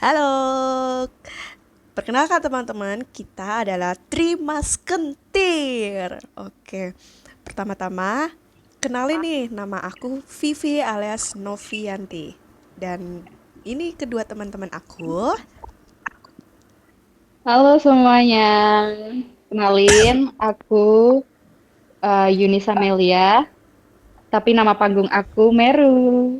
Halo, perkenalkan teman-teman, kita adalah Trimas Kentir. Oke, pertama-tama, kenalin nih, nama aku Vivi alias Novianti. Dan ini kedua teman-teman aku. Halo semuanya, kenalin aku Yunisa Melia, tapi nama panggung aku Meru.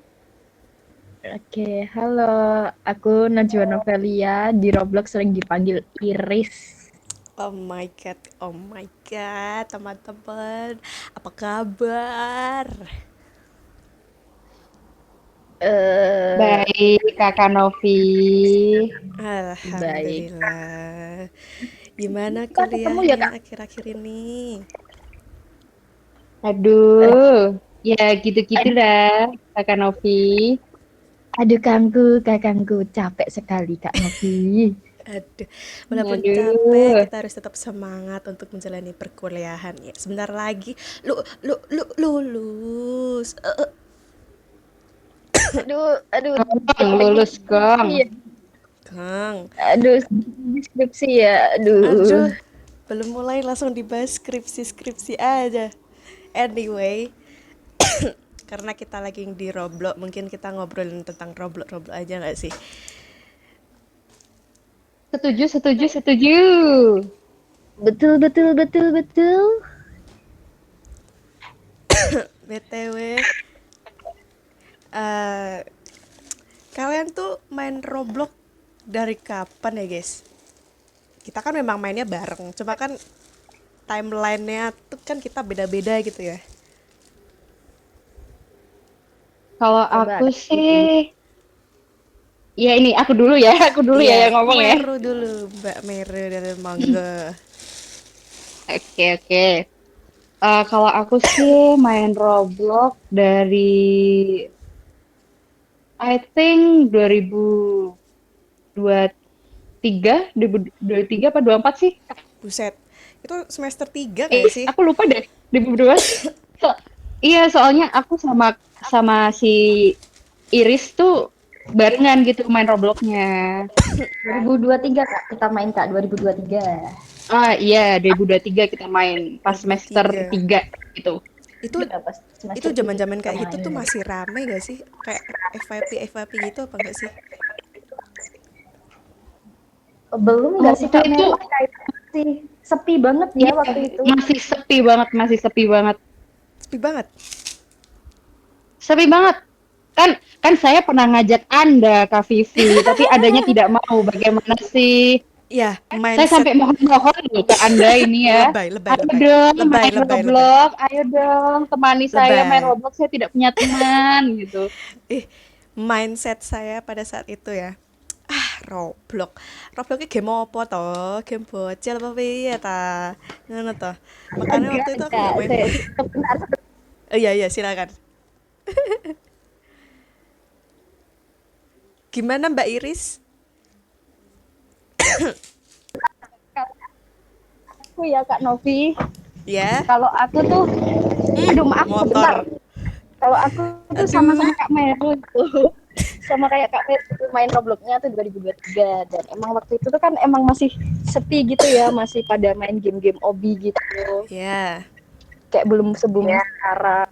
Oke, halo. Aku Najwa Novelia, di Roblox sering dipanggil Iris. Oh my god, teman-teman, apa kabar? Eh, Baik, Kakak Novi. baik. Alhamdulillah. Gimana Kita ketemu ya, kuliahnya Kak? akhir-akhir ini? Eh, Aduh, ya gitu-gitu ad- dah, Kakak Novi. Aduh, kakangku, capek sekali, Kak Novi. Aduh, walaupun capek, Aduh, kita harus tetap semangat untuk menjalani perkuliahan ya. Sebentar lagi, lulus. Aduh, Gong, dikit lagi lulus skripsi gong. ya. Kang, Aduh, skripsi ya. Aduh. aduh, belum mulai langsung dibahas skripsi-skripsi aja. Anyway, karena kita lagi di Roblox, mungkin kita ngobrolin tentang Roblox aja nggak sih? Setuju, setuju, setuju. Betul, betul, betul, betul. BTW, eh kalian tuh main Roblox dari kapan ya guys? Kita kan memang mainnya bareng, cuma kan timelinenya tuh kan kita beda-beda gitu ya. Kalau Coba aku kasih dulu. sih, ya ini aku dulu ya, aku dulu ya Iya, yang ngomong ya. Meru dulu, Mbak Meru dari Mangga. Oke, oke. Kalau aku sih main Roblox dari I think 2023, 2023 apa 24 sih? Buset, itu semester 3 gak sih? Aku lupa deh. 2022. So, iya, soalnya aku sama sama si Iris tuh barengan gitu main Robloxnya. 2023, Kak. Kita main, Kak, 2023. Ah iya, 2023 kita main pas semester 2023. 3 gitu. Itu Ya, pas itu semester 3 zaman-zaman kita kayak gitu tuh main. masih rame gak sih? Kayak FYP gitu apa enggak sih? Belum nggak sih, Waktu Kak itu Meru? Kayak masih sepi banget ya iya, waktu itu. masih sepi banget, masih sepi banget. Sepi banget. Sepi banget. Kan kan saya pernah ngajak Anda, Kak Vivi, tapi adanya tidak mau. Bagaimana sih? Ya, Saya mindset sampai mohon-mohon loh ke Anda ini ya. lebay, lebay, Ayo lebay. dong Lebay, main lebay, lebay. Roblox, ayo dong temani saya main Lebay. Roblox, saya tidak punya teman gitu. Mindset saya pada saat itu ya. Ah, Roblox. Roblox game apa toh? Game bocil apa piye ta? Ngono toh. Makanya waktu itu aku Enggak. nggak main. Sebentar, Iya, iya, silakan. Gimana Mbak Iris? aku ya, Kak Novi. Ya? Kalau aku tuh, aduh maaf sebentar. Motor. Kalau aku tuh Aduh. sama-sama Kak Meru itu. Sama kayak Kak Meru tuh main Robloxnya tuh 2023, dan emang waktu itu tuh kan emang masih sepi gitu ya, masih pada main game-game obi gitu. Ya. Kayak belum se-booming sekarang.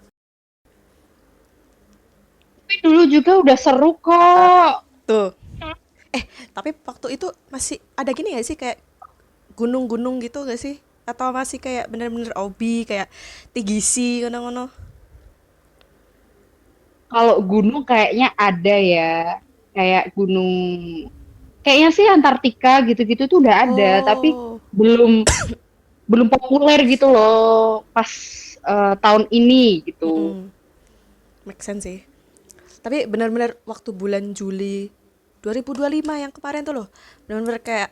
Tapi dulu juga udah seru kok. Tuh. Tapi waktu itu masih ada gini gak sih kayak gunung-gunung gitu gak sih? Atau masih kayak bener-bener obi kayak TGC ngono-ngono? Kalau gunung kayaknya ada ya. Kayak gunung, kayaknya sih Antartika gitu-gitu tuh udah ada, tapi Oh. belum belum populer gitu loh pas tahun ini gitu. Mm-mm. Make sense sih. Tapi benar-benar waktu bulan Juli 2025 yang kemarin tuh loh. Benar-benar kayak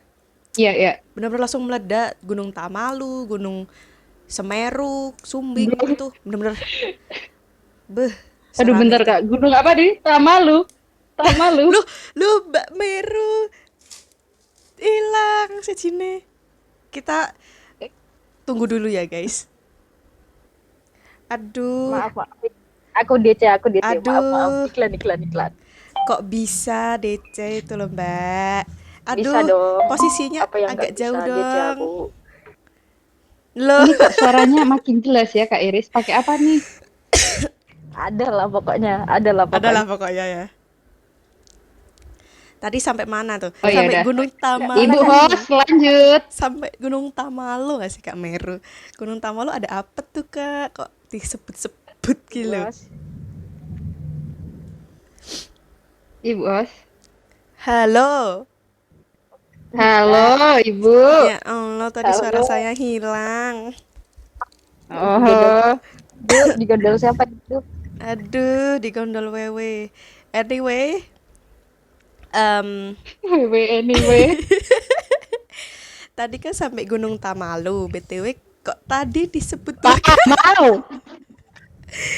Iya, iya. benar-benar langsung meledak Gunung Tamalu, Gunung Semeru, Sumbing Gunung, itu benar-benar beh aduh serame bentar itu. Kak, gunung apa nih? Tamalu. Tamalu. Lu lu Mbak Meru hilang sejine. Kita tunggu dulu ya, guys. Aduh, Maaf, maaf. Aku DC, maaf, maaf. aduh. Iklan, iklan, iklan. Kok bisa DC itu loh, Mbak? Bisa Aduh, dong. posisinya Apa yang agak nggak jauh bisa DC dong. aku? Loh, Ini kok suaranya makin jelas ya Kak Iris. Pakai apa nih? Ada lah pokoknya, ada lah adalah pokoknya. pokoknya ya. Tadi sampai mana tuh? Oh ya Sampai udah. Gunung Ibu Tamalu. host lanjut. Sampai Gunung Tamalu gak sih Kak Meru? Gunung Tamalu ada apa tuh Kak? Kok disebut-sebut gitu? Bos. Ibu host. Halo. Halo Nah, Ibu. Ya Allah, tadi suara halo, saya hilang. digondol, Oh, Bu, digondol siapa itu? Aduh, di gondol wewe. Anyway, em, anyway. tadi kan sampai Gunung Tamalu. BTW, kok tadi disebut Tak mau.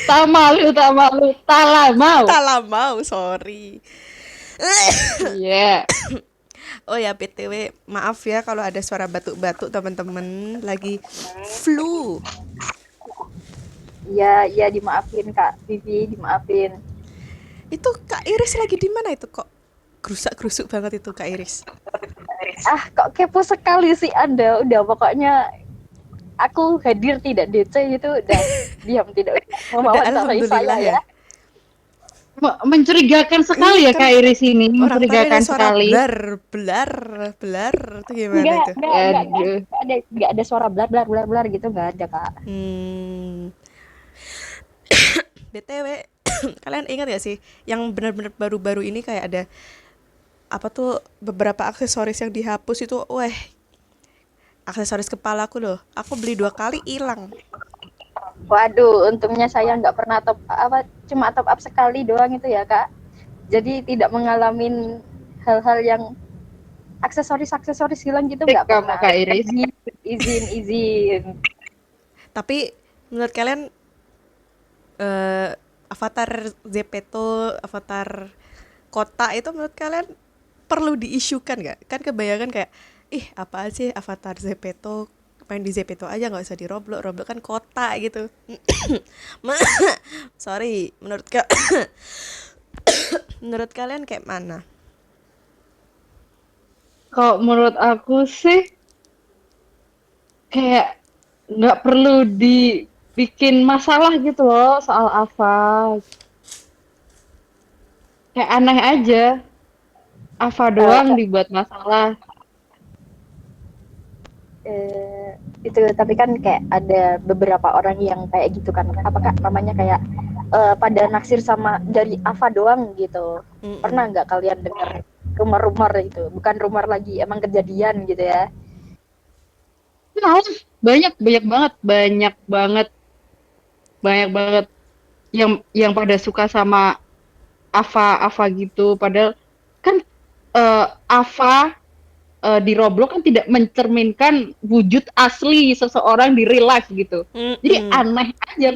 Tak malu, tak malu. Tak lah mau. Talamau, sorry. Iya. Oh ya, BTW, maaf ya kalau ada suara batuk-batuk teman-teman. Lagi flu. Iya, iya dimaafin Kak Vivi, dimaafin. Itu Kak Iris lagi di mana itu kok? Gerusak-gerusuk banget itu Kak Iris. Ah, kok kepo sekali sih Anda? Udah pokoknya aku hadir tidak DC itu udah diam tidak usah Udah mewawancarai saya alhamdulillah ya. ya. Mencurigakan sekali Iya ya kan Kak Iris ini. orang tadi ada Mencurigakan suara sekali. blar, blar, blar. Itu gimana itu? Aduh. Enggak ada suara blar blar blar blar gitu enggak ada Kak. Hmm, BTW, kalian ingat gak sih yang benar-benar baru-baru ini kayak ada apa tuh beberapa aksesoris yang dihapus itu, weh, aksesoris kepalaku loh. Aku beli 2 kali hilang. Waduh, untungnya saya nggak pernah top apa cuma top up sekali doang itu ya Kak. Jadi tidak mengalami hal-hal yang aksesoris hilang gitu Cek nggak kamu pernah. Kak Iris. Izin. Tapi menurut kalian eh, avatar Zepeto, avatar kota itu menurut kalian perlu diisukan nggak? Kan kebayangan kayak, ih apaan sih avatar Zepeto, main di Zepeto aja nggak usah di Roblox, Roblox kan kota gitu. Sorry, menurut kalian kayak mana? Kalau menurut aku sih kayak nggak perlu dibikin masalah gitu loh soal apa. Kayak aneh aja. Ava Eh, doang dibuat masalah. eh, itu tapi kan kayak ada beberapa orang yang kayak gitu kan apa Kak namanya kayak pada naksir sama dari Ava doang gitu. Mm-mm. Pernah nggak kalian dengar rumor-rumor itu? Bukan rumor lagi, emang kejadian gitu ya. Nah, banyak banyak banget, banyak banget yang pada suka sama Ava gitu. Padahal kan Ava di Roblox kan tidak mencerminkan wujud asli seseorang di real life gitu. Jadi Mm-mm. aneh aja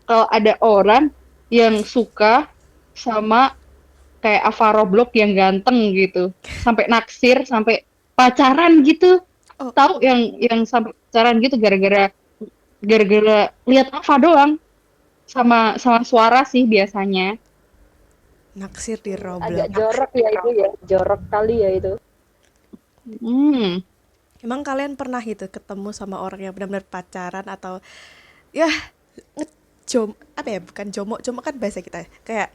kalau ada orang yang suka sama kayak Ava Roblox yang ganteng gitu, sampai naksir, sampai pacaran gitu. Oh, Tahu yang sampai pacaran gitu gara-gara lihat Ava doang sama sama suara sih biasanya. naksir di Agak Roblox. jorok ya itu ya, jorok kali ya itu. Hmm. Emang kalian pernah gitu ketemu sama orang yang benar-benar pacaran atau ya ngejom apa ya, bukan jomo, jomo kan bahasa kita ya. Kayak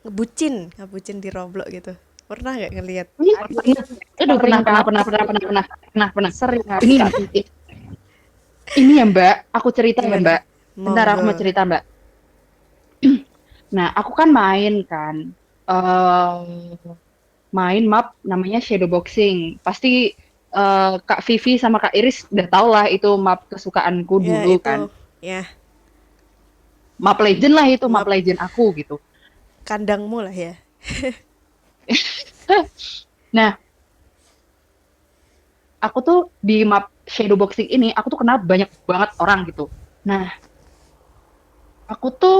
ngebucin di Roblox gitu. Pernah nggak ngelihat? Pernah. Aduh, Sering pernah, pernah. sering Ini, Kak. ini ya Mbak, aku cerita ya Gimana? Mbak. Bentar aku mau Monggo. cerita Mbak. Nah, aku kan main kan. eh main map namanya Shadow Boxing. Pasti Kak Vivi sama Kak Iris udah tau lah itu map kesukaanku Ya dulu kan. itu ya Map Legend lah itu, map map Legend aku gitu. kandangmu lah ya. Nah, aku tuh di map Shadow Boxing ini, aku tuh kenal banyak banget orang gitu. Nah, aku tuh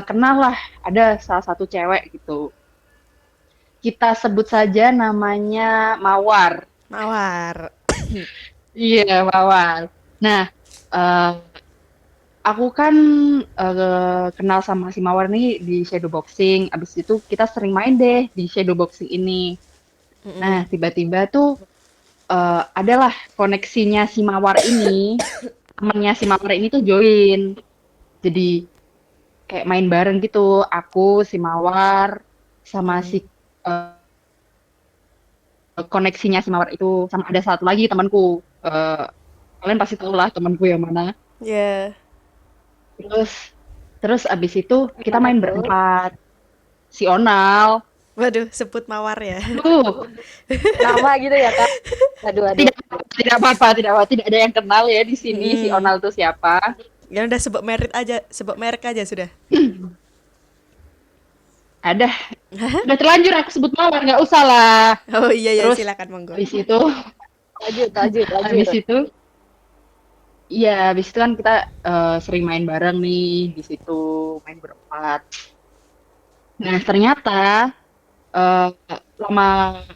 kenal lah ada salah satu cewek gitu. Kita sebut saja namanya Mawar. Mawar. Iya, Mawar. Nah, eh, aku kan kenal sama si Mawar nih di shadow boxing. Abis itu kita sering main deh di shadow boxing ini. Nah, Mm-mm. tiba-tiba tuh adalah koneksinya si Mawar ini, temennya si Mawar ini tuh join. Jadi kayak main bareng gitu. Aku, si Mawar, sama si Mm. eh, koneksinya si Mawar itu. Sama ada satu lagi temanku. Kalian pasti tahu lah temanku yang mana. Ya. Terus, terus abis itu kita Mana main tuh? berempat. Si Onal. Waduh, sebut mawar ya. Tuh, Nama gitu ya kak? Aduh aduh. tidak tidak apa-apa, tidak apa, tidak ada yang kenal ya di sini si Mm. Onal itu siapa. Ya udah sebut merek aja sudah. Ada, udah terlanjur aku sebut Mawar, nggak usah lah. Oh iya ya, Terus silakan monggo. habis itu, Lanjut lanjut lanjut. habis itu, iya, habis itu kan kita sering main bareng nih di situ, main berempat. Nah, ternyata eh, lama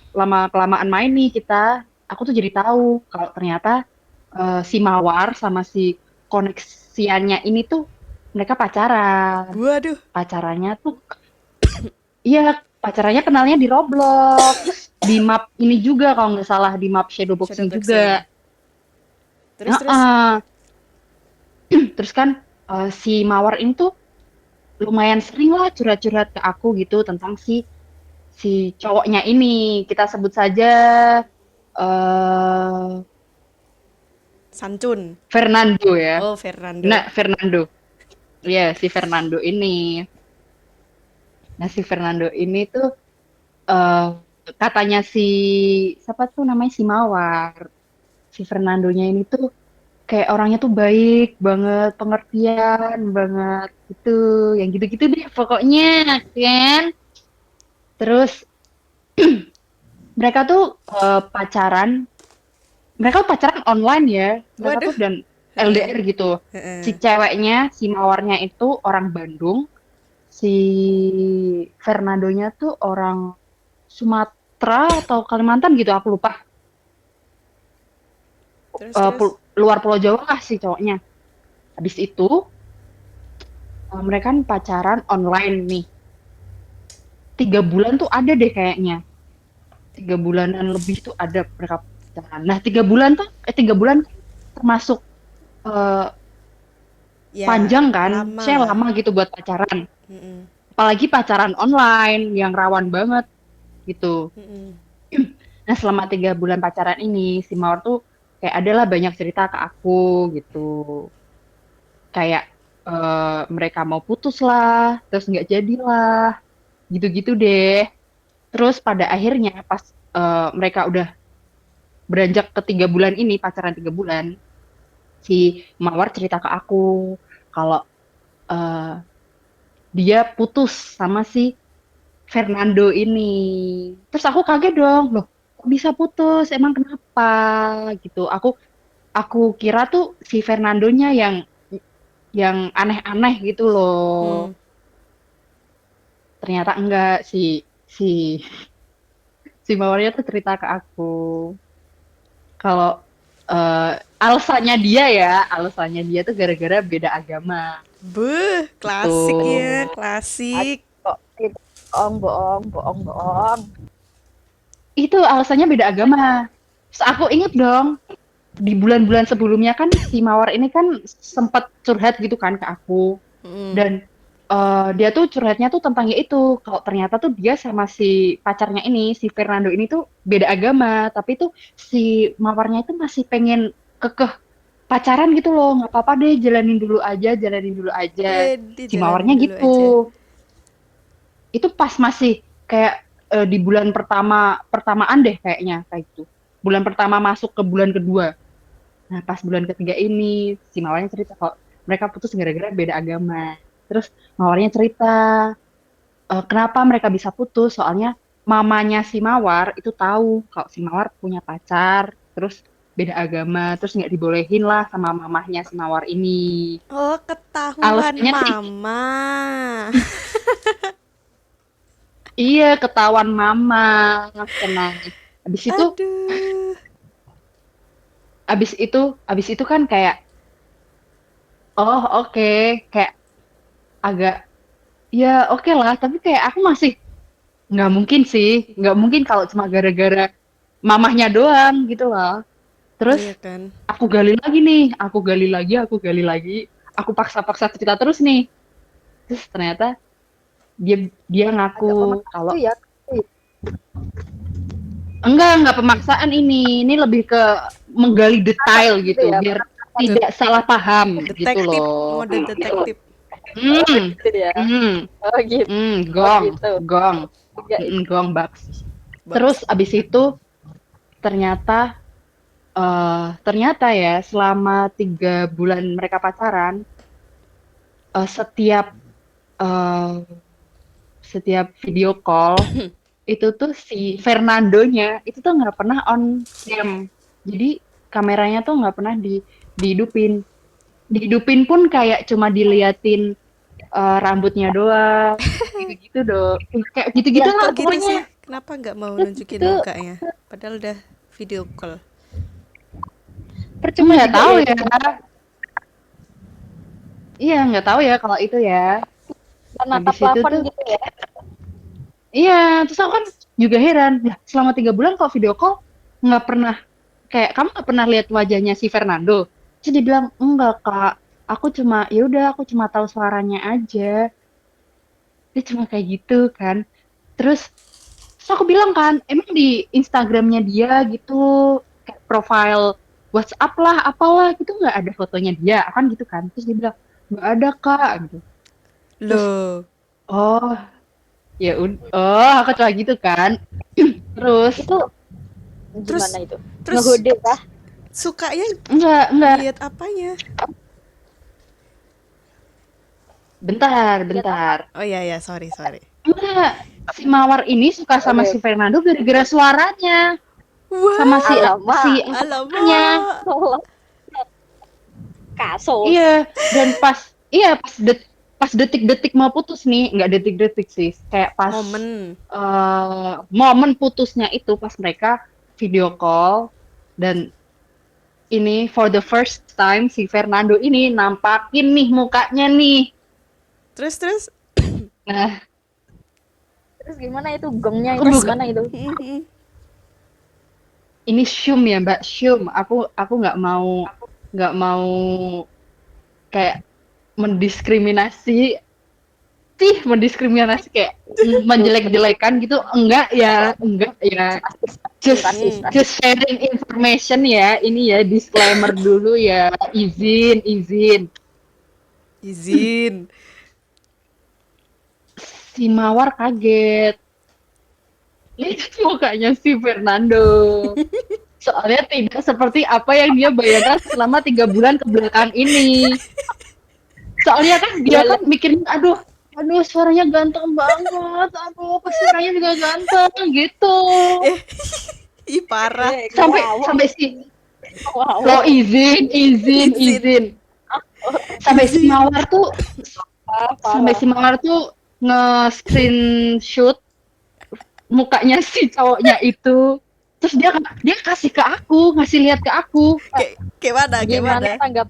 lama kelamaan main nih kita, aku tuh jadi tahu kalau ternyata si Mawar sama si koneksiannya ini tuh mereka pacaran. Waduh. Pacarannya tuh, iya, pacarannya kenalnya di Roblox, di map ini juga kalau nggak salah di map Shadow Shadow Boxing boxing. juga. Terus. Heeh. Terus kan si Mawar ini tuh lumayan sering lah curhat-curhat ke aku gitu tentang si cowoknya ini. Kita sebut saja eh Sancun. Fernando ya. Oh, Fernando. Nah, Fernando. Iya, si Fernando ini. Nah, si Fernando ini tuh eh katanya siapa tuh namanya si Mawar. Si Fernandonya ini tuh kayak orangnya tuh baik banget, pengertian banget gitu, yang gitu-gitu deh pokoknya kan. Terus mereka tuh mereka tuh pacaran online ya, mereka Waduh. tuh dan Heeh. LDR gitu. Si Heeh. ceweknya, si Mawarnya itu orang Bandung, si Fernandonya tuh orang Sumatera atau Kalimantan gitu, aku lupa. Terus. Luar Pulau Jawa lah si cowoknya. Habis itu mereka kan pacaran online nih. 3 bulan tuh ada deh kayaknya. 3 bulanan lebih tuh ada mereka pacaran. Nah 3 bulan tuh, 3 bulan termasuk eh, Ya, panjang kan. lama Saya lah. lama gitu buat pacaran. Mm-mm. Apalagi pacaran online yang rawan banget gitu. Mm-mm. Nah selama 3 bulan pacaran ini si Mawar tuh kayak adalah banyak cerita ke aku gitu. Kayak mereka mau putus lah, terus nggak jadilah, gitu-gitu deh. Terus pada akhirnya pas mereka udah beranjak ke 3 bulan ini, pacaran 3 bulan, si Mawar cerita ke aku kalau eh, dia putus sama si Fernando ini. Terus aku kaget dong, loh kok bisa putus? Emang kenapa? Gitu. Aku kira tuh si Fernandonya yang aneh-aneh gitu loh. Hmm. Ternyata enggak si si Mawarnya tuh cerita ke aku kalau eh, alasannya dia tuh gara-gara beda agama Buh, gitu. klasik ya, Aduh, klasik. kok itu bohong bohong bohong bohong. Itu alasannya beda agama. Terus aku inget dong, di bulan-bulan sebelumnya kan si Mawar ini kan sempat curhat gitu kan ke aku. Mm. Dan dia tuh curhatnya tuh tentang ya itu, kalau ternyata tuh dia sama si pacarnya ini, si Fernando ini tuh beda agama, tapi tuh si Mawarnya itu masih pengen kekeh pacaran gitu loh, nggak apa-apa deh, jalanin dulu aja. Wedi, Si jalanin Mawarnya dulu gitu. aja. Itu pas masih kayak di bulan pertamaan deh kayaknya kayak gitu. Bulan pertama masuk ke bulan kedua. Nah, pas bulan ketiga ini si Mawarnya cerita kok mereka putus gara-gara beda agama. Terus Mawarnya cerita kenapa mereka bisa putus, soalnya mamanya si Mawar itu tahu kalau si Mawar punya pacar, terus beda agama, terus nggak dibolehin lah sama mamahnya si Mawar ini. Oh, ketahuan Alasannya sih, mama. iya ketahuan mama, tenang. Habis itu, Aduh. habis itu kan kayak oh oke, kayak agak ya oke lah, tapi kayak aku masih nggak mungkin sih, nggak mungkin kalau cuma gara-gara mamahnya doang gitu loh. Terus Iya kan. aku gali lagi nih, aku gali lagi, aku paksa-paksa cerita terus nih. Terus ternyata dia dia Agak ngaku memaksa kalau itu ya. enggak pemaksaan ini lebih ke menggali detail Gitu gitu, ya. biar Det- tidak salah paham gitu detektif, loh. mode detektif. Oh Hmm, gitu ya. hmm, Oh gitu. Oh gong, gitu. gong, Enggak itu. gong Baks. Bugs. Terus abis itu ternyata ternyata ya selama 3 bulan mereka pacaran, setiap eh, setiap video call itu tuh si Fernandonya itu tuh nggak pernah on cam. Jadi kameranya tuh nggak pernah dihidupin. Dihidupin pun kayak cuma diliatin rambutnya doang. Gitu-gitu dong. Kayak gitu-gitu Ya, lah Kok gitu pokoknya. sih? Kenapa nggak mau terus nunjukin itu mukanya? Padahal udah video call. percuma Nggak juga tahu ya ya. itu cuma Iya, nggak tahu ya kalau itu ya. natap Habis itu plafon tuh, gitu ya. iya, terus aku kan juga heran. Ya, selama 3 bulan kalau video call nggak pernah, kayak kamu nggak pernah lihat wajahnya si Fernando. Terus dia bilang, enggak kak, aku cuma, ya udah aku cuma tahu suaranya aja. Dia cuma kayak gitu kan. Terus aku bilang kan, emang di Instagramnya dia gitu, kayak profile WhatsApp lah, apalah gitu nggak ada fotonya dia, kan gitu kan. Terus dia bilang, nggak ada kak, gitu. Terus, Loh, oh ya udah, oh aku cuma gitu kan. Terus, Itu gimana terus itu? terus Ngehode kah? sukanya enggak, lihat apanya? bentar, Lihat apa? bentar. Oh iya ya, sorry sorry. Enggak, si Mawar ini suka sama Oke. si Fernando gara-gara suaranya, sama si Wah, si Alamak. mukanya. alamak. Iya, Kasus. dan iya pas detik-detik mau putus nih, nggak detik-detik sih, kayak pas Momen. momen putusnya itu pas mereka video call dan ini for the first time si Fernando ini nampakin nih mukanya nih. Terus. Nah, Terus gimana itu gongnya aku itu buka gimana itu? ini syum ya Mbak, syum. Aku nggak mau kayak mendiskriminasi mendiskriminasi kayak menjelek-jelekan gitu, enggak ya, just Rasis, Hmm, rasis. just sharing information ya, ini ya disclaimer dulu ya, izin izin. si Mawar kaget lihat mukanya si Fernando, soalnya tidak seperti apa yang dia bayangkan selama 3 bulan ke belakang ini. Soalnya kan dia Dia kan lihat mikirnya, aduh suaranya ganteng banget, aduh pasti orangnya juga ganteng gitu. Eh, ih parah. Sampai ngawur, sampai si lo ngawur. Izin, izin. Sampai si izin. Mawar tuh Parah, sampai parah. si Mawar tuh nge-screenshot mukanya si cowoknya itu. Terus dia kasih ke aku, ngasih lihat ke aku. Kayak mana? Kayak Gimana mana? tanggap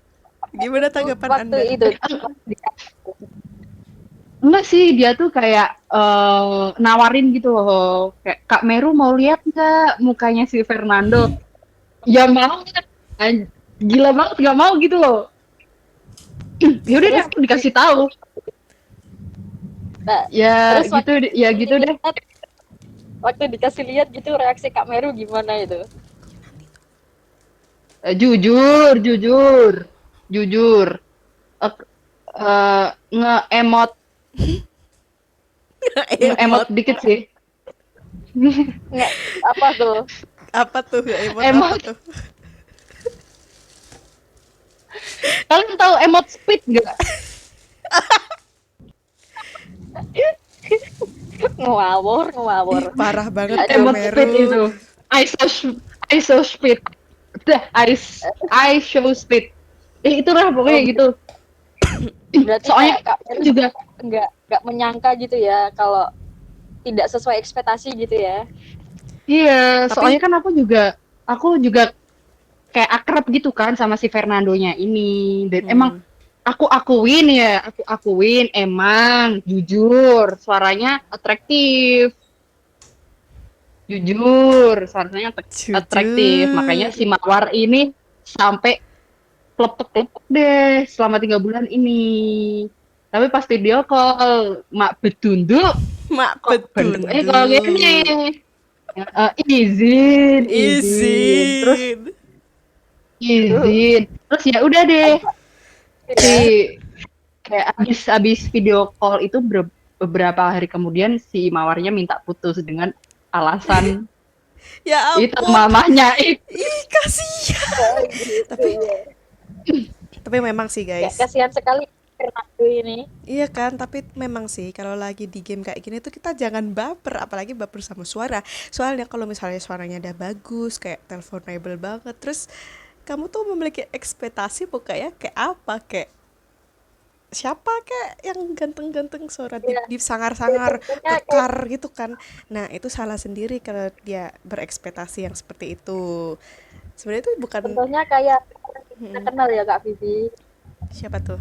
Gimana tanggapan waktu Anda? itu? Enggak sih, dia tuh kayak nawarin gitu loh. Kayak Kak Meru mau lihat nggak mukanya si Fernando? Ya mau, gila banget nggak mau gitu loh. Yaudah deh Terus aku dikasih tahu. nah, Ya terus gitu, ya gitu deh. waktu dikasih lihat gitu reaksi Kak Meru gimana itu? Jujur. Eh, nge-emot nge-emot Emot. dikit sih. Nggak apa tuh? Apa tuh? Emot apa Emot. tuh? Kalian tahu emot speed nggak? Ngawur, ngawur. Ih, parah banget Kak Aduh, Emot speed Meru. itu. I so speed. Dah, I show speed. Itu lah pokoknya oh, gitu. berarti Soalnya Kak Meru juga nggak menyangka gitu ya kalau tidak sesuai ekspektasi gitu ya. iya, soalnya Tapi kan aku juga kayak akrab gitu kan sama si Fernandonya ini. Dan emang hmm, aku akuin emang jujur suaranya atraktif. Jujur, suaranya atraktif. Makanya Jujur. si Mawar ini sampai klepek-klepek deh selama 3 bulan ini. Tapi pas video call, mak betunduk Mak kok bandel kalau gini. betunduk. Izin. Terus Izin. Aduh, izin. Terus ya udah deh si ya. kayak abis video call itu beberapa hari kemudian si Mawarnya minta putus dengan alasan Ya itu ampun. mamahnya itu. Ih, kasihan. Oh, gitu Tapi ya. tapi memang sih, Kayak guys. kasihan sekali Fernando ini. Iya kan, tapi memang sih kalau lagi di game kayak gini tuh kita jangan baper, apalagi baper sama suara. Soalnya kalau misalnya suaranya udah bagus, kayak teleponable banget, terus kamu tuh memiliki ekspektasi pokoknya kayak apa, kayak siapa kayak yang ganteng-ganteng suara Ya, deep sangar-sangar contohnya kayak kekar gitu kan. Nah, itu salah sendiri kalau dia berekspektasi yang seperti itu. Sebenarnya itu bukan. contohnya kayak kita Mm-mm. kenal ya Kak Vivi. Siapa tuh?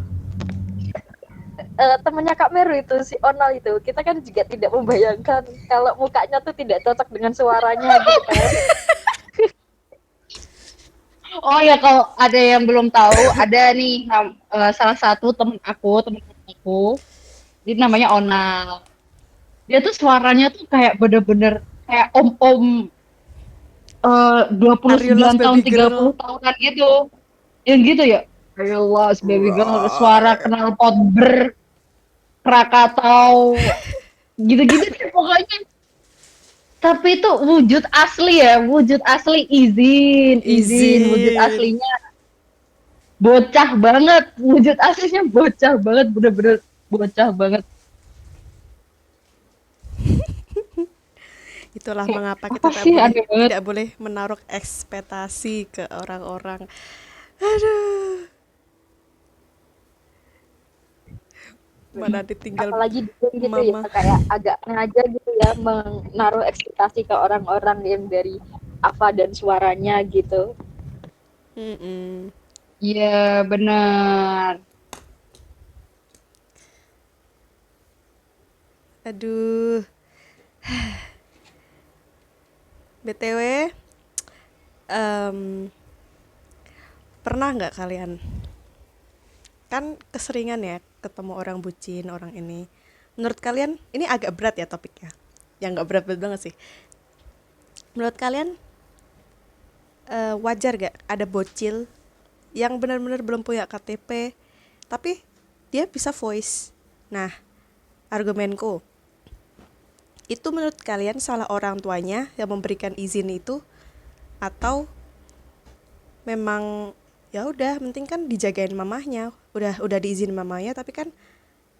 Temennya Kak Meru itu si Onal itu. Kita kan juga tidak membayangkan kalau mukanya tuh tidak cocok dengan suaranya gitu kan. Oh ya kalau ada yang belum tahu, ada nih salah satu temen aku, dia namanya Onal. Dia tuh suaranya tuh kayak bener-bener kayak om-om dua puluh Are you lost sembilan tahun baby 30 girl? tahunan gitu. Yang gitu ya. Ayo lost baby girl, suara Roar. knalpot Krakatau gitu-gitu deh pokoknya. Tapi itu wujud asli ya, wujud asli izin, wujud Izin. aslinya bocah banget, wujud aslinya bocah banget, bener-bener bocah banget. Itulah Kayak mengapa kita apa sih aneh banget. tidak boleh menaruh ekspektasi ke orang-orang. Aduh, mana ditinggal Apalagi di game gitu ya mama. kayak agak sengaja gitu ya menaruh ekspektasi ke orang-orang yang dari apa dan suaranya gitu. Mm-mm. Iya bener. Aduh, BTW, em, pernah nggak kalian kan keseringan ya ketemu orang bucin orang ini? Menurut kalian ini agak berat ya topiknya? Ya nggak berat-berat banget sih. Menurut kalian wajar gak ada bocil yang benar-benar belum punya KTP tapi dia bisa voice? Nah, argumenku itu menurut kalian salah orang tuanya yang memberikan izin itu atau memang ya udah penting kan dijagain mamahnya, udah diizin mamanya tapi kan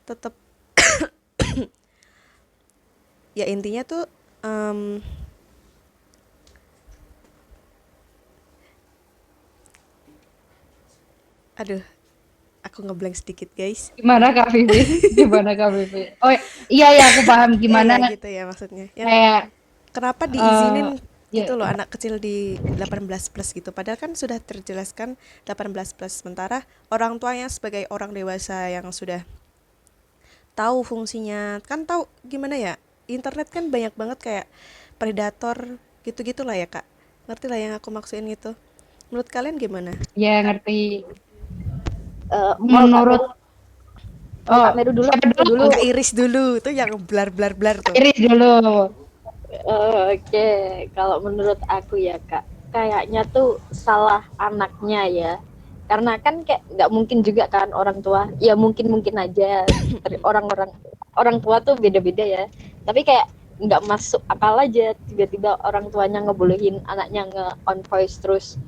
tetap ya intinya tuh em, aduh aku ngeblank sedikit guys. Gimana Kak Vivi? Gimana Kak Vivi? Oh iya ya aku paham Iya gimana gitu ya maksudnya yang kayak kenapa eh diizinin ya gitu loh anak kecil di 18 plus gitu padahal kan sudah terjelaskan 18 plus sementara orang tuanya sebagai orang dewasa yang sudah tahu fungsinya kan tahu gimana ya internet kan banyak banget kayak predator gitu-gitu lah ya kak, ngerti lah yang aku maksudin gitu. Menurut kalian gimana? ya ngerti. Mau Kak Meru, Menurut mau Kak oh Meru dulu siapa aku dulu. dulu? Kak Iris dulu tuh yang blar blar blar tuh. Iris dulu. Oke, kalau menurut aku ya Kak, kayaknya tuh salah anaknya ya. Karena kan kayak nggak mungkin juga kan orang tua, ya mungkin aja orang-orang orang tua tuh beda-beda ya. Tapi kayak nggak masuk akal aja tiba-tiba orang tuanya ngebolehin anaknya nge-on voice terus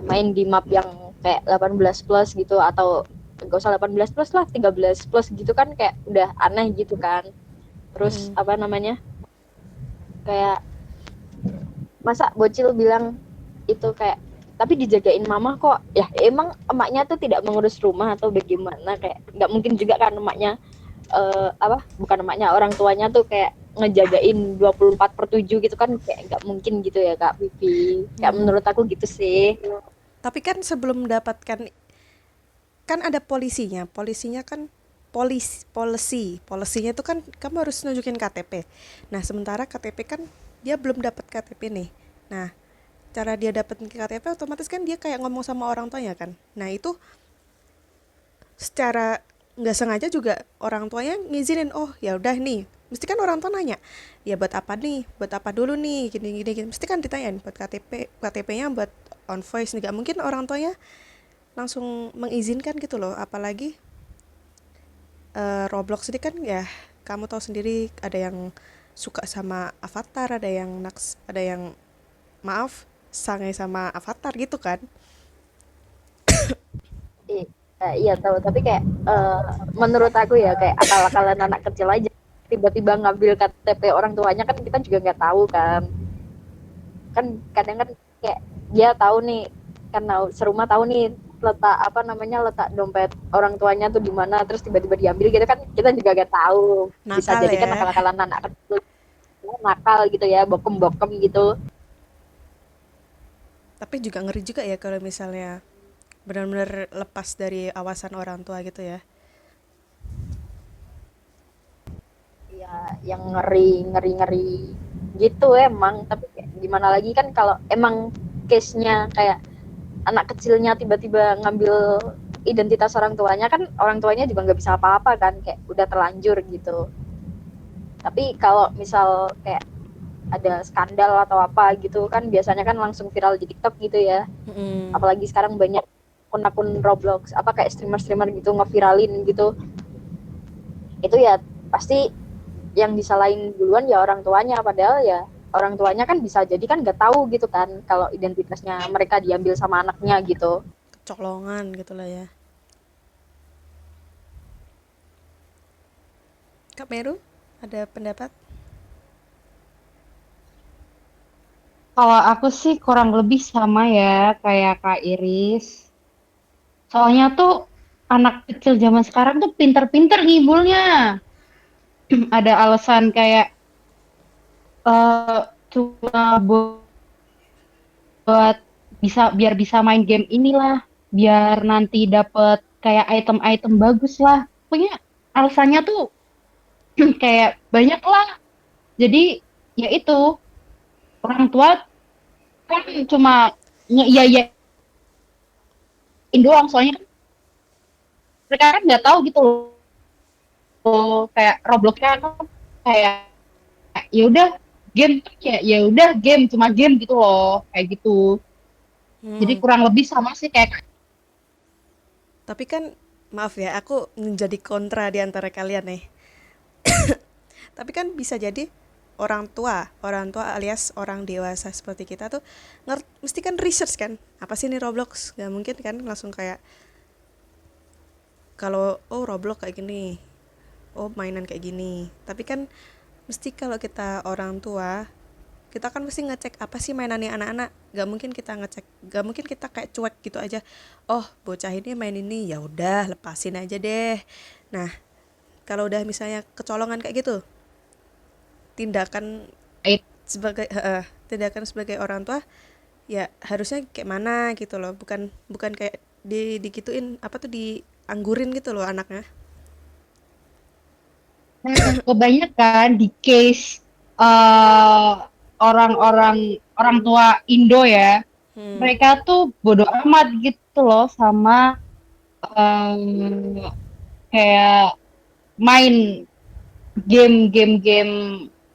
main di map yang kayak 18 plus gitu atau nggak usah 18 plus lah 13 plus gitu kan kayak udah aneh gitu kan. Terus Mm-mm. apa namanya? Kayak masa bocil bilang itu kayak tapi dijagain mama kok ya emang emaknya tuh tidak mengurus rumah atau bagaimana kayak nggak mungkin juga kan emaknya apa bukan emaknya orang tuanya tuh kayak ngejagain 24/7 gitu kan kayak nggak mungkin gitu ya Kak Vivi kayak Mm. menurut aku gitu sih. Tapi kan sebelum mendapatkan kan ada polisinya kan polisinya itu kan kamu harus nunjukin KTP. Nah sementara KTP kan dia belum dapat KTP nih. Nah cara dia dapetin KTP otomatis kan dia kayak ngomong sama orang tuanya kan. Nah itu secara nggak sengaja juga orang tuanya ngizinin, oh ya udah nih, mesti kan orang tua nanya ya buat apa nih, buat apa dulu nih, gini gini, gini. Mesti kan ditanyain buat KTP-nya buat on voice, nggak mungkin orang tuanya langsung mengizinkan gitu loh. Apalagi Roblox ini kan ya kamu tahu sendiri, ada yang suka sama avatar, ada yang maaf sange sama avatar gitu kan. Iya tahu, tapi kayak menurut aku ya kayak akal-akalan anak kecil aja, tiba-tiba ngambil KTP orang tuanya kan kita juga nggak tahu kan. Kan kadang kan kayak dia tahu nih, karena serumah tahu nih letak apa namanya, letak dompet orang tuanya tuh di mana, terus tiba-tiba diambil gitu kan, kita juga gak tahu. Bisa Nakal jadi kan ya. akal-akalan anak kecil, nakal gitu ya, bokem-bokem gitu. Tapi juga ngeri juga ya kalau misalnya benar-benar lepas dari awasan orang tua gitu ya. Ya yang ngeri gitu emang, tapi kayak gimana lagi kan kalau emang case-nya kayak anak kecilnya tiba-tiba ngambil identitas orang tuanya, kan orang tuanya juga nggak bisa apa-apa kan, kayak udah terlanjur gitu. Tapi kalau misal kayak ada skandal atau apa gitu kan, biasanya kan langsung viral di TikTok gitu ya. Mm-mm. Apalagi sekarang banyak akun-akun Roblox apa kayak streamer-streamer gitu ngeviralin gitu. Itu ya pasti yang disalahin duluan ya orang tuanya, padahal ya orang tuanya kan bisa jadi kan nggak tahu gitu kan kalau identitasnya mereka diambil sama anaknya gitu. Kecolongan gitu lah ya. Kak Meru, ada pendapat? Kalau aku sih kurang lebih sama ya kayak Kak Iris. Soalnya tuh anak kecil zaman sekarang tuh pinter-pinter ngibulnya. Ada alasan kayak cuma buat biar bisa main game inilah, biar nanti dapet kayak item-item bagus lah. Pokoknya alasannya tuh kayak banyak lah. Jadi ya itu orang tua kan cuma iya doang, soalnya kan mereka kan nggak tahu gitu loh, kayak Robloxnya kan kayak ya udah game, ya udah game, cuma game gitu loh, kayak gitu. Jadi Hmm, kurang lebih sama sih kayak. tapi kan maaf ya, aku menjadi kontra di antara kalian nih. Tapi kan bisa jadi orang tua alias orang dewasa seperti kita tuh mesti kan research kan, apa sih ini Roblox? Gak mungkin kan langsung kayak kalau oh Roblox kayak gini, oh mainan kayak gini. Tapi kan mesti kalau kita orang tua, kita kan mesti ngecek apa sih mainannya anak-anak. Gak mungkin kita kayak cuek gitu aja. Oh bocah ini main ini, ya udah lepasin aja deh. Nah kalau udah misalnya kecolongan kayak gitu, tindakan tindakan sebagai orang tua ya harusnya kayak mana gitu loh, bukan bukan kayak digituin apa tuh, dianggurin gitu loh anaknya. Kebanyakan di case eh, orang-orang orang tua Indo ya, Hmm, mereka tuh bodoh amat gitu loh sama eh, kayak main game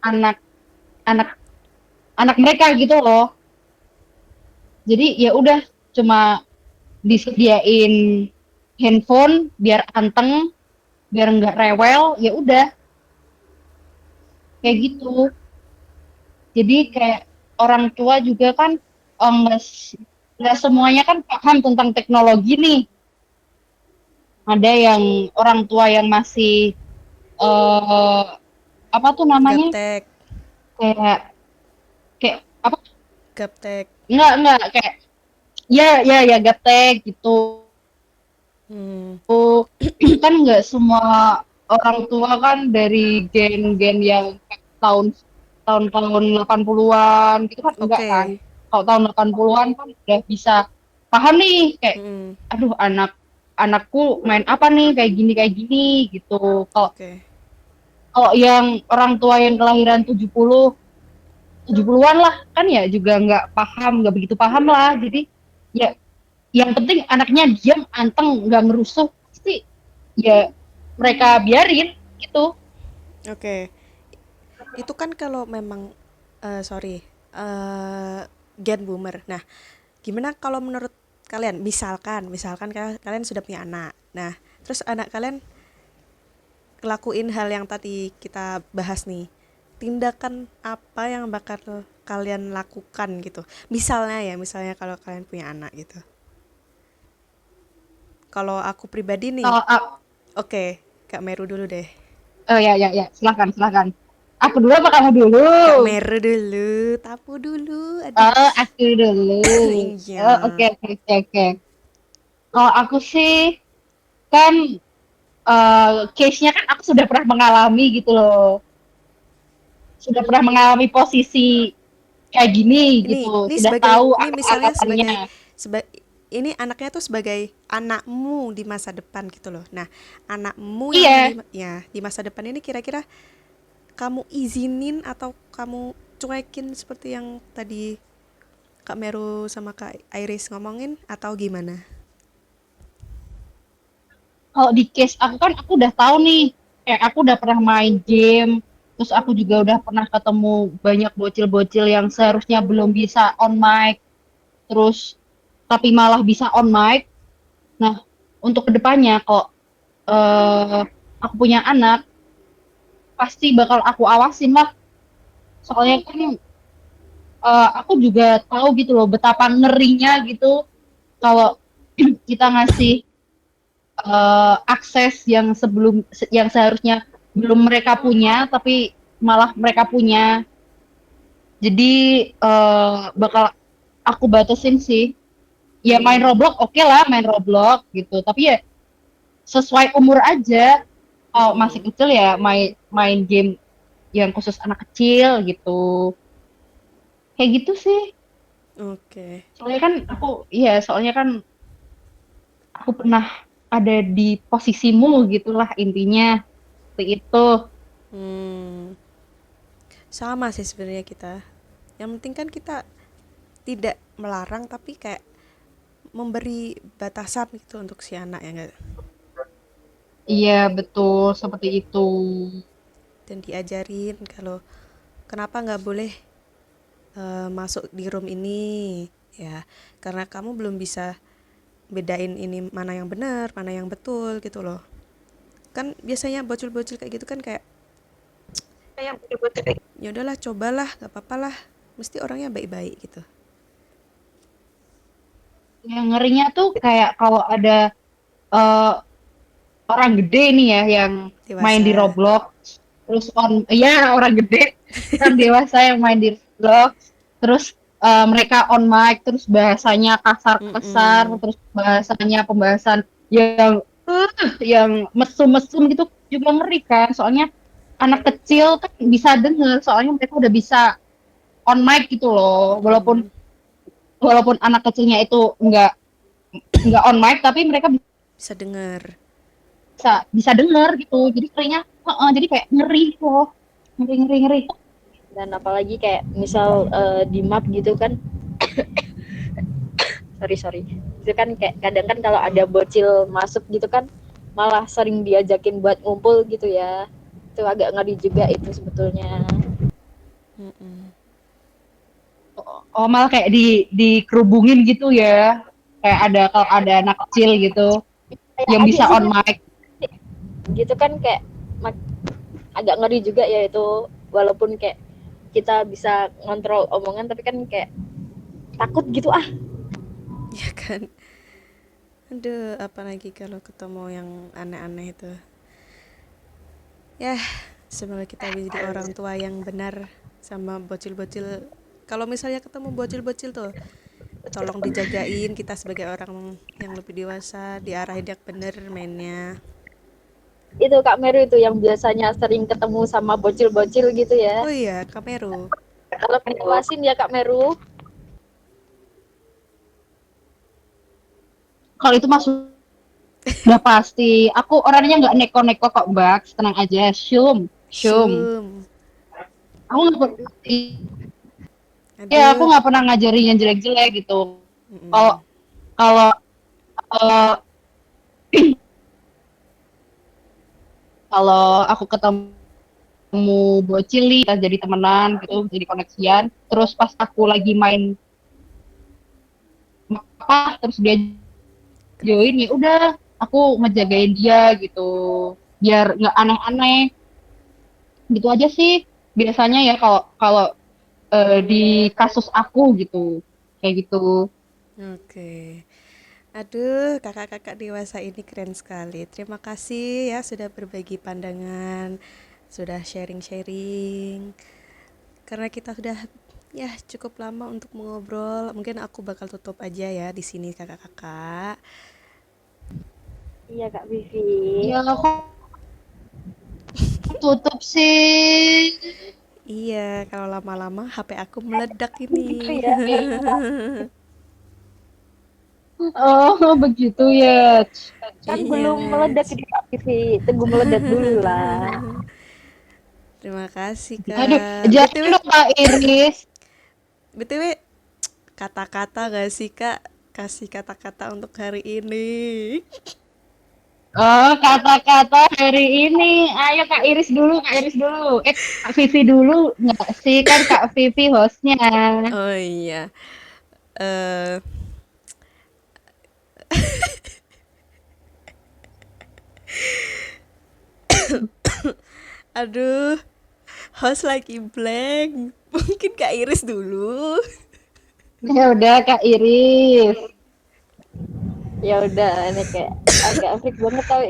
anak anak anak mereka gitu loh. Jadi ya udah cuma disediain handphone biar anteng, biar nggak rewel, ya udah kayak gitu. Jadi kayak orang tua juga kan nggak semuanya kan paham tentang teknologi nih. Ada yang orang tua yang masih eh apa tuh namanya, gaptek, kayak kayak apa, gaptek. nggak kayak ya gaptek gitu. Hmm, Kan nggak semua orang tua kan dari gen-gen yang tahun tahun-tahun 80-an gitu kan, enggak kan. oke. Kalau tahun 80-an kan udah bisa paham nih kayak Hmm, aduh, anak anakku main apa nih kayak gini gitu. Kalau Oke. kalau yang orang tua yang kelahiran 70-an lah kan ya juga nggak begitu paham lah. Jadi ya yang penting anaknya diam, anteng, nggak ngerusuh, pasti ya mereka biarin gitu. Oke. Itu kan kalau memang sorry, gen boomer. Nah, gimana kalau menurut kalian? Misalkan kalian sudah punya anak. Nah, terus anak kalian lakuin hal yang tadi kita bahas nih. Tindakan apa yang bakal kalian lakukan gitu? Misalnya kalau kalian punya anak gitu. Kalau aku pribadi nih, Kalau oke, Kak Meru dulu deh. oh ya, silakan. Aku dulu apa kamu dulu? Kak Meru dulu, tapu dulu. Aduh. Oh, aku dulu. Oh, Iya. oke. Kalau aku sih kan case-nya kan aku sudah pernah mengalami gitu loh. Sudah pernah mengalami posisi kayak gini gitu. Ini Sudah sebagai tahu ini misalnya sebagai akar-akarnya. seba, ini anaknya tuh sebagai anakmu di masa depan gitu loh. Nah, anakmu yang Iya, di masa depan ini kira-kira kamu izinin atau kamu cuekin seperti yang tadi Kak Meru sama Kak Iris ngomongin atau gimana? kalau di case aku kan aku udah tahu nih, kayak aku udah pernah main game, terus aku juga udah pernah ketemu banyak bocil-bocil yang seharusnya belum bisa on mic, terus tapi malah bisa on mic. Nah, untuk kedepannya kok eh aku punya anak, pasti bakal aku awasin lah. Soalnya kan aku juga tahu gitu loh betapa ngerinya gitu kalau kita ngasih akses yang seharusnya belum mereka punya, tapi malah mereka punya. Jadi bakal aku batasin sih. Ya main Hmm, Roblox oke lah main Roblox gitu. Tapi ya sesuai umur aja. Kalau masih mm-mm. kecil ya main main game yang khusus anak kecil gitu. Kayak gitu sih. Oke. Soalnya kan aku pernah ada di posisimu gitulah intinya. Seperti itu. Hmm, sama sih sebenarnya kita. Yang penting kan kita tidak melarang tapi kayak memberi batasan gitu untuk si anak ya enggak, Iya, betul seperti itu. dan diajarin kalau kenapa nggak boleh masuk di room ini ya karena kamu belum bisa bedain ini mana yang benar mana yang betul gitu loh. Kan biasanya bocil-bocil kayak gitu kan kayak ya udahlah cobalah nggak apa-apa lah, mesti orangnya baik-baik gitu. Yang ngerinya tuh kayak kalau ada eh, orang gede nih ya yang main di Dewasa. Roblox, terus ya orang gede, orang dewasa yang main di Roblox, terus mereka on mic, terus bahasanya kasar-kasar, Mm-mm. terus bahasanya pembahasan yang mesum-mesum gitu juga ngeri kan, soalnya anak kecil kan bisa denger, soalnya mereka udah bisa on mic gitu loh, walaupun Mm-mm. walaupun anak kecilnya itu nggak on mic tapi mereka Bisa dengar. bisa dengar gitu jadi kayaknya jadi kayak ngeri loh, ngeri. Dan apalagi kayak misal di map gitu kan, sorry itu kan kayak kadang kan kalau ada bocil masuk gitu kan malah sering diajakin buat ngumpul gitu ya, itu agak ngeri juga itu sebetulnya. Mm-mm. Oh malah kayak dikerubungin gitu ya, kayak ada kalau ada anak kecil gitu Kayak yang adik bisa sih on mic. gitu kan, kayak agak ngeri juga ya itu, walaupun kayak kita bisa ngontrol omongan tapi kan kayak takut gitu ah. Ya kan. Aduh, apalagi kalau ketemu yang aneh-aneh itu. Ya, semoga kita bisa jadi orang tua yang benar sama bocil-bocil. Kalau misalnya ketemu bocil-bocil tuh, tolong dijagain kita sebagai orang yang lebih dewasa, diarahin yang bener mainnya. Itu Kak Meru itu yang biasanya sering ketemu sama bocil-bocil gitu ya, Oh iya, Kamero. kalau ngawasin ya Kak Meru. Kalau itu masuk Udah pasti. Aku orangnya nggak neko-neko kok, Mbak. Tenang aja. Syum. Syum. Syum. Aku nggak ya, aku Aduh. nggak pernah ngajarin yang jelek-jelek gitu. Kalau Mm-mm. kalau kalau kalau aku ketemu bocili, kita jadi temenan gitu, jadi koneksian. Terus pas aku lagi main apa, terus dia join ya udah, aku ngejagain dia gitu, biar nggak aneh-aneh. Gitu aja sih. Biasanya ya kalau kalau di kasus aku gitu, kayak gitu. Oke. Aduh, kakak-kakak dewasa ini keren sekali. Terima kasih ya sudah berbagi pandangan, sudah sharing-sharing. Karena kita sudah ya cukup lama untuk mengobrol, mungkin aku bakal tutup aja ya di sini kakak-kakak. Iya Kak Vivi. Ya aku tutup sih. Iya, kalau lama-lama HP aku meledak Gitu ini. ya. Oh begitu ya. Kan Iya. belum meledak ini Kak Vivi. Tunggu meledak dulu lah. Terima kasih, Aduh, Kak. jangan dong Kak Iris. BTW, kata-kata gak sih, Kak? Kasih kata-kata untuk hari ini. Oh, kata-kata hari ini. Ayo Kak Iris dulu, Kak Iris dulu. Kak Vivi dulu. Nggak sih, kan Kak Vivi hostnya. Oh iya. Eh, aduh, host lagi blank. Mungkin Kak Iris dulu. Ya udah Kak Iris. Ya udah ini kayak agak freak banget tapi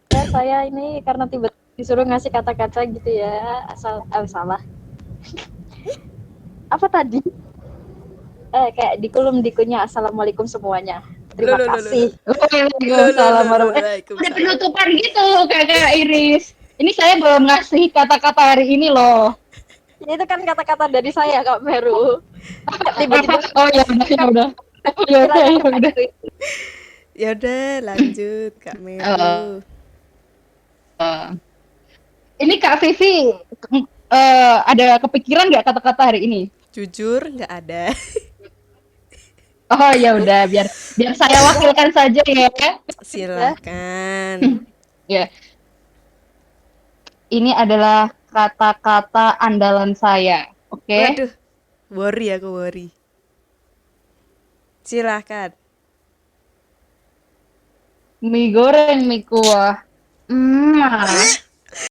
ya saya ini karena tiba-tiba disuruh ngasih kata-kata gitu ya. Asal salah. Apa tadi? Kayak dikulum dikunya assalamualaikum semuanya. Loh, Terima loh, loh, loh, loh. kasih. Loh, loh, Waalaikumsalam loh, loh, warahmatullahi ada Waalaikumsalam. penutupan gitu Kakak Iris. Ini saya belum ngasih kata-kata hari ini loh. Itu kan kata-kata dari saya Kak Meru. Tiba-tiba Oh ya udah ya udah. Ya udah kiranya ya ke Kak udah. Meru. Ya udah, lanjut Kak Eh, Meru. eh. Ini Kak Vivi ada kepikiran nggak kata-kata hari ini? Jujur nggak ada. Oh ya udah, biar biar saya wakilkan saja ya. Ya, Silahkan. Ya, ini adalah kata-kata andalan saya. Oke, Waduh, worry aku worry. Silahkan. mie goreng mie kuah. Hmm,